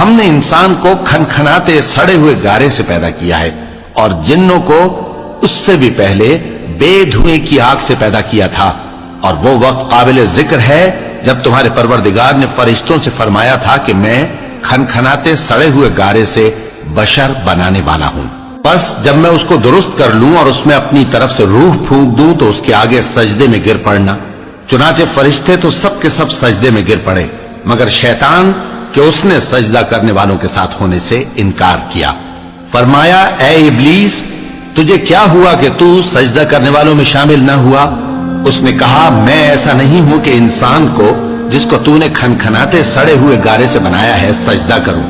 ہم نے انسان کو کھنکھناتے سڑے ہوئے گارے سے پیدا کیا ہے اور جنوں کو اس سے بھی پہلے بے دھوئیں کی آگ سے پیدا کیا تھا، اور وہ وقت قابل ذکر ہے جب تمہارے پروردگار نے فرشتوں سے فرمایا تھا کہ میں کھنکھناتے سڑے ہوئے گارے سے بشر بنانے والا ہوں، بس جب میں اس کو درست کر لوں اور اس میں اپنی طرف سے روح پھونک دوں تو اس کے آگے سجدے میں گر پڑنا۔ چنانچہ فرشتے تو سب کے سب سجدے میں گر پڑے مگر شیطان کہ اس نے سجدہ کرنے والوں کے ساتھ ہونے سے انکار کیا۔ فرمایا اے ابلیس، تجھے کیا ہوا کہ تو سجدہ کرنے والوں میں شامل نہ ہوا؟ اس نے کہا میں ایسا نہیں ہوں کہ انسان کو جس کو تو نے کھنکھناتے سڑے ہوئے گارے سے بنایا ہے سجدہ کروں۔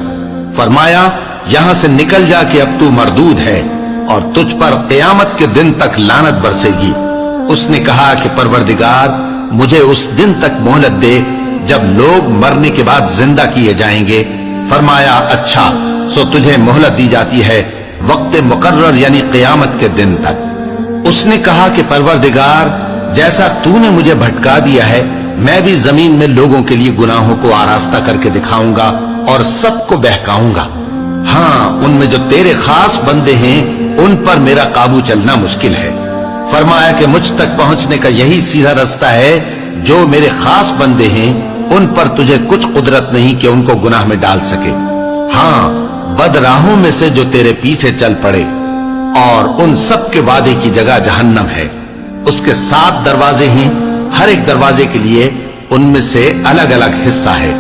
فرمایا یہاں سے نکل جا کہ اب تو مردود ہے اور تجھ پر قیامت کے دن تک لعنت برسے گی۔ اس نے کہا کہ پروردگار مجھے اس دن تک مہلت دے جب لوگ مرنے کے بعد زندہ کیے جائیں گے۔ فرمایا اچھا، سو تجھے مہلت دی جاتی ہے وقت مقرر یعنی قیامت کے دن تک۔ اس نے کہا کہ پروردگار جیسا تو نے مجھے بھٹکا دیا ہے میں بھی زمین میں لوگوں کے لیے گناہوں کو آراستہ کر کے دکھاؤں گا اور سب کو بہکاؤں گا۔ ہاں ان میں جو تیرے خاص بندے ہیں ان پر میرا قابو چلنا مشکل ہے۔ فرمایا کہ مجھ تک پہنچنے کا یہی سیدھا رستہ ہے، جو میرے خاص بندے ہیں ان پر تجھے کچھ قدرت نہیں کہ ان کو گناہ میں ڈال سکے۔ ہاں بد راہوں میں سے جو تیرے پیچھے چل پڑے، اور ان سب کے وعدے کی جگہ جہنم ہے، اس کے 7 دروازے ہیں، ہر ایک دروازے کے لیے ان میں سے الگ الگ حصہ ہے۔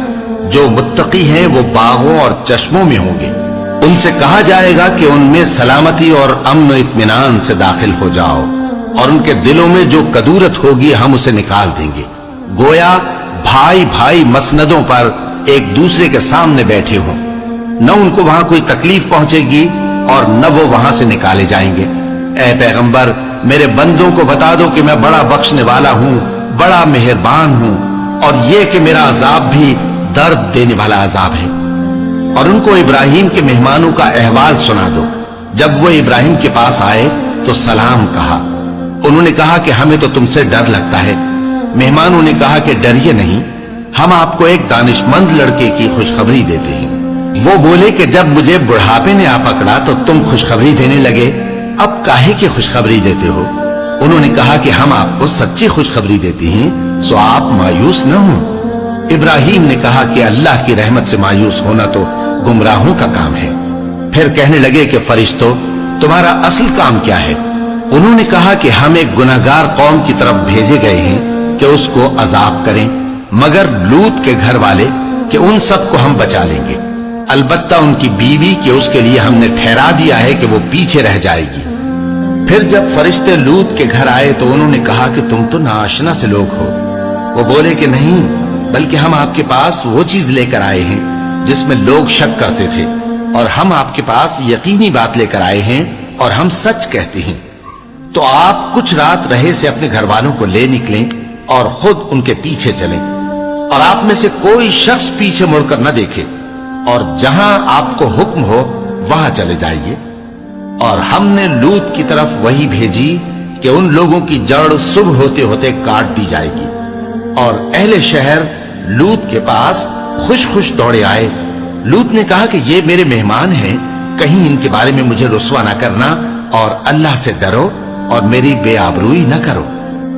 جو متقی ہیں وہ باغوں اور چشموں میں ہوں گے، ان سے کہا جائے گا کہ ان میں سلامتی اور امن و اطمینان سے داخل ہو جاؤ، اور ان کے دلوں میں جو کدورت ہوگی ہم اسے نکال دیں گے، گویا بھائی بھائی مسندوں پر ایک دوسرے کے سامنے بیٹھے ہوں، نہ ان کو وہاں کوئی تکلیف پہنچے گی اور نہ وہ وہاں سے نکالے جائیں گے۔ اے پیغمبر میرے بندوں کو بتا دو کہ میں بڑا بخشنے والا ہوں، بڑا مہربان ہوں، اور یہ کہ میرا عذاب بھی درد دینے والا عذاب ہے۔ اور ان کو ابراہیم کے مہمانوں کا احوال سنا دو۔ جب وہ ابراہیم کے پاس آئے تو سلام کہا، انہوں نے کہا کہ ہمیں تو تم سے ڈر لگتا ہے۔ مہمانوں نے کہا کہ ڈریے نہیں، ہم آپ کو ایک دانشمند لڑکے کی خوشخبری دیتے ہیں۔ وہ بولے کہ جب مجھے بڑھاپے نے آ پکڑا تو تم خوشخبری دینے لگے، اب کاہے کی خوشخبری دیتے ہو؟ انہوں نے کہا کہ ہم آپ کو سچی خوشخبری دیتے ہیں، سو آپ مایوس نہ ہوں۔ ابراہیم نے کہا کہ اللہ کی رحمت سے مایوس ہونا تو گمراہوں کا کام ہے۔ پھر کہنے لگے کہ فرشتوں تمہارا اصل کام کیا ہے؟ انہوں نے کہا کہ ہم ایک گناہگار قوم کی طرف بھیجے گئے ہیں کہ اس کو عذاب کریں، مگر لوط کے گھر والے کہ ان سب کو ہم بچا لیں گے، البتہ ان کی بیوی کہ اس کے لیے ہم نے ٹھہرا دیا ہے کہ وہ پیچھے رہ جائے گی۔ پھر جب فرشتے لوط کے گھر آئے تو انہوں نے کہا کہ تم تو ناآشنا سے لوگ ہو۔ وہ بولے کہ نہیں، بلکہ ہم آپ کے پاس وہ چیز لے کر آئے ہیں جس میں لوگ شک کرتے تھے، اور ہم آپ کے پاس یقینی بات لے کر آئے ہیں اور ہم سچ کہتے ہیں۔ تو آپ کچھ رات رہے سے اپنے گھر والوں کو لے نکلیں اور خود ان کے پیچھے چلیں، اور آپ میں سے کوئی شخص پیچھے مڑ کر نہ دیکھے، اور جہاں آپ کو حکم ہو وہاں چلے جائیے۔ اور ہم نے لوط کی طرف وہی بھیجی کہ ان لوگوں کی جڑ صبح ہوتے ہوتے کاٹ دی جائے گی۔ اور اہل شہر لوط کے پاس خوش خوش دوڑے آئے۔ لوط نے کہا کہ یہ میرے مہمان ہیں، کہیں ان کے بارے میں مجھے رسوا نہ کرنا، اور اللہ سے ڈرو اور میری بے آبروئی نہ کرو۔